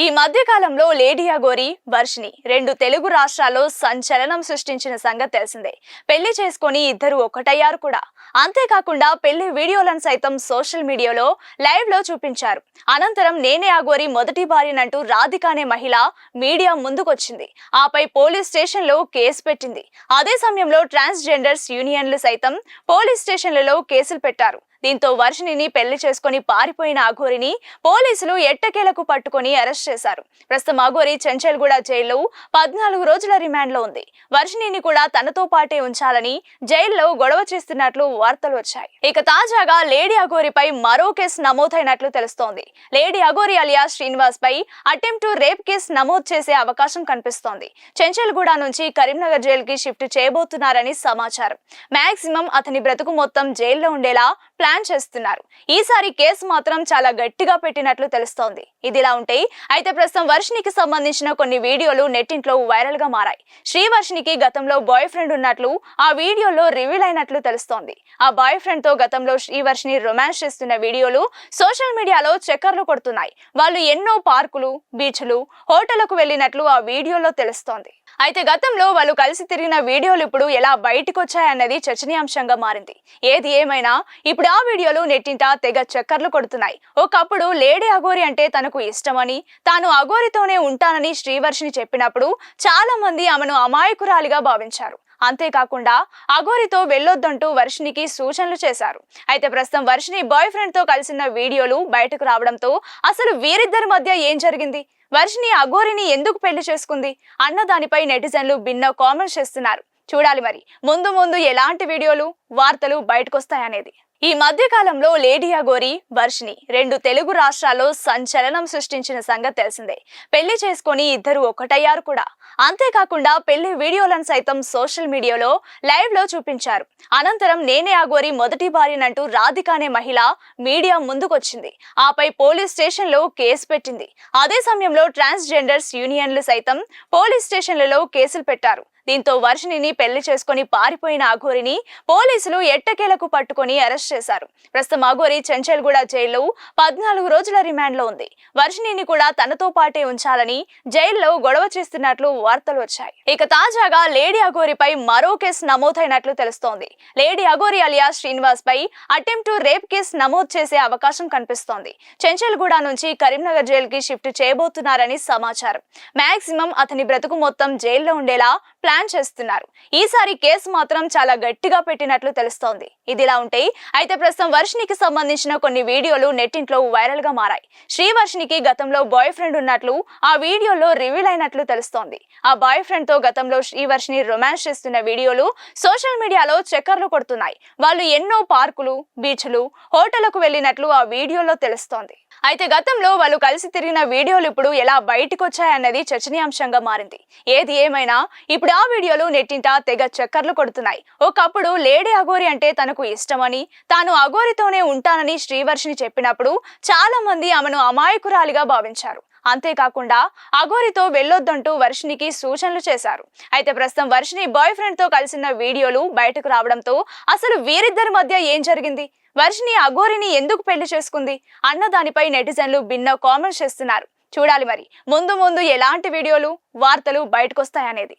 ఈ మధ్య కాలంలో లేడీ అఘోరి, వర్షిణి రెండు తెలుగు రాష్ట్రాల్లో సంచలనం సృష్టించిన సంగతి తెలిసిందే. పెళ్లి చేసుకొని ఇద్దరు ఒకటయ్యారు కూడా. అంతేకాకుండా పెళ్లి వీడియోలను సైతం సోషల్ మీడియాలో లైవ్ లో చూపించారు. అనంతరం నేనే అఘోరి మొదటి భార్యనంటూ రాధిక అనే మహిళ మీడియా ముందుకొచ్చింది. ఆపై పోలీస్ స్టేషన్ లో కేసు పెట్టింది. అదే సమయంలో ట్రాన్స్జెండర్స్ యూనియన్లు సైతం పోలీస్ స్టేషన్లలో కేసులు పెట్టారు. దీంతో వర్షిణిని పెళ్లి చేసుకుని పారిపోయిన అఘోరిని పోలీసులు ఎట్టకేలకు పట్టుకుని అరెస్ట్ చేశారు. ప్రస్తుతం అఘోరి చెంచల్గూడ జైల్లో 14 రోజుల రిమాండ్ లో ఉంది. వర్షిణిని కూడా తనతో పాటే ఉంచాలని జైల్లో గొడవ చేస్తున్నట్లు వార్తలు వచ్చాయి. ఇక తాజాగా లేడీ అఘోరిపై మరో కేసు నమోదైనట్లు తెలుస్తోంది. లేడీ అఘోరి అలియా శ్రీనివాస్ పై అటెంప్ట్ టు రేప్ కేసు నమోదు చేసే అవకాశం కనిపిస్తోంది. చెంచల్గూడ నుంచి కరీంనగర్ జైలు కి షిఫ్ట్ చేయబోతున్నారని సమాచారం. మాక్సిమం అతని బ్రతుకు మొత్తం జైల్లో ఉండేలా ప్లాన్ చేస్తున్నారు. ఈసారి కేసు మాత్రం చాలా గట్టిగా పెట్టినట్లు తెలుస్తోంది. ఇదిలా ఉంటే అయితే ప్రస్తుతం వర్షిణికి సంబంధించిన కొన్ని వీడియోలు నెట్టింట్లో వైరల్ గా మారాయి. శ్రీవర్షిణికి గతంలో బాయ్ ఫ్రెండ్ ఉన్నట్లు ఆ వీడియోలో రివీల్ అయినట్లు తెలుస్తోంది. ఆ బాయ్ ఫ్రెండ్ తో గతంలో శ్రీవర్షిణి రొమాన్స్ చేస్తున్న వీడియోలు సోషల్ మీడియాలో చక్కర్లు కొడుతున్నాయి. వాళ్ళు ఎన్నో పార్కులు, బీచ్లు, హోటళ్లకు వెళ్లినట్లు ఆ వీడియోలో తెలుస్తోంది. అయితే గతంలో వాళ్ళు కలిసి తిరిగిన వీడియోలు ఇప్పుడు ఎలా బయటకు వచ్చాయన్నది చర్చనీయాంశంగా మారింది. ఏది ఏమైనా ఇప్పుడు ఆ వీడియోలు నెట్టింట తెగ చక్కర్లు కొడుతున్నాయి. ఒకప్పుడు లేడీ అఘోరి అంటే తనకు ఇష్టమని, తాను అఘోరితోనే ఉంటానని శ్రీవర్షిణి చెప్పినప్పుడు చాలా మంది ఆమెను అమాయకురాలిగా భావించారు. అంతేకాకుండా అఘోరితో వెళ్లొద్దంటూ వర్షిణికి సూచనలు చేశారు. అయితే ప్రస్తుతం వర్షిణి బాయ్ ఫ్రెండ్ తో కలిసిన వీడియోలు బయటకు రావడంతో అసలు వీరిద్దరి మధ్య ఏం జరిగింది, వర్షిణి అఘోరిని ఎందుకు పెళ్లి చేసుకుంది అన్న దానిపై నెటిజన్లు భిన్న కామెంట్స్ చేస్తున్నారు. చూడాలి మరి ముందు ఎలాంటి వీడియోలు, వార్తలు బయటకొస్తాయనేది. ఈ మధ్య కాలంలో లేడీ అఘోరి, వర్షిణి రెండు తెలుగు రాష్ట్రాల్లో సంచలనం సృష్టించిన సంగతి తెలిసిందే. పెళ్లి చేసుకొని ఇద్దరు ఒకటయ్యారు కూడా. అంతేకాకుండా పెళ్లి వీడియోలను సైతం సోషల్ మీడియాలో లైవ్ లో చూపించారు. అనంతరం నేనే అఘోరి మొదటి భార్యనంటూ రాధిక అనే మహిళ మీడియా ముందుకొచ్చింది. ఆపై పోలీస్ స్టేషన్ లో కేసు పెట్టింది. అదే సమయంలో ట్రాన్స్జెండర్స్ యూనియన్లు సైతం పోలీస్ స్టేషన్లలో కేసులు పెట్టారు. దీంతో వర్షిణిని పెళ్లి చేసుకుని పారిపోయిన అఘోరిని పోలీసులు ఎట్టకేలకు పట్టుకుని అరెస్ట్ చేశారు. ప్రస్తుతం అఘోరి చెంచల్గూడ జైల్లో 14 రోజుల రిమాండ్ లో ఉంది. వర్షిణిని కూడా తనతో పాటే ఉంచాలని జైల్లో గొడవ చేస్తున్నట్లు వార్తలు వచ్చాయి. ఇక తాజాగా లేడీ అఘోరిపై మరో కేసు నమోదైనట్లు తెలుస్తోంది. లేడీ అఘోరి అలియా శ్రీనివాస్ పై అటెంప్ట్ టు రేప్ కేసు నమోదు చేసే అవకాశం కనిపిస్తోంది. చెంచల్గూడ నుంచి కరీంనగర్ జైలు కి షిఫ్ట్ చేయబోతున్నారని సమాచారం. మాక్సిమం అతని బ్రతుకు మొత్తం జైల్లో ఉండేలా ప్లాన్ చేస్తున్నారు. ఈసారి కేసు మాత్రం చాలా గట్టిగా పెట్టినట్లు తెలుస్తోంది. ఇదిలా ఉంటే అయితే ప్రస్తుతం వర్షిణికి సంబంధించిన కొన్ని వీడియోలు నెట్టింట్లో వైరల్ గా మారాయి. శ్రీవర్షిణికి గతంలో బాయ్ ఫ్రెండ్ ఉన్నట్లు ఆ వీడియోలో రివీల్ అయినట్లు తెలుస్తోంది. ఆ బాయ్ ఫ్రెండ్ తో గతంలో శ్రీవర్షిణి రొమాన్స్ చేస్తున్న వీడియోలు సోషల్ మీడియాలో చక్కర్లు కొడుతున్నాయి. వాళ్ళు ఎన్నో పార్కులు, బీచ్లు, హోటళ్లకు వెళ్లినట్లు ఆ వీడియోలో తెలుస్తోంది. అయితే గతంలో వాళ్ళు కలిసి తిరిగిన వీడియోలు ఇప్పుడు ఎలా బయటకు వచ్చాయన్నది చర్చనీయాంశంగా మారింది. ఏది ఏమైనా ఇప్పుడు ఆ వీడియోలు నెట్టింట తెగ చక్కర్లు కొడుతున్నాయి. ఒకప్పుడు లేడీ అఘోరి అంటే తనకు ఇష్టమని, తాను అఘోరితోనే ఉంటానని శ్రీవర్షిణి చెప్పినప్పుడు చాలా మంది ఆమెను అమాయకురాలిగా భావించారు. అంతేకాకుండా అఘోరితో వెళ్లొద్దంటూ వర్షిణికి సూచనలు చేశారు. అయితే ప్రస్తుతం వర్షిణి బాయ్ ఫ్రెండ్ తో కలిసిన వీడియోలు బయటకు రావడంతో అసలు వీరిద్దరి మధ్య ఏం జరిగింది, వర్షిణి అఘోరిని ఎందుకు పెళ్లి చేసుకుంది అన్న దానిపై నెటిజన్లు భిన్న కామెంట్స్ చేస్తున్నారు. చూడాలి మరి ముందు ఎలాంటి వీడియోలు, వార్తలు బయటకొస్తాయనేది.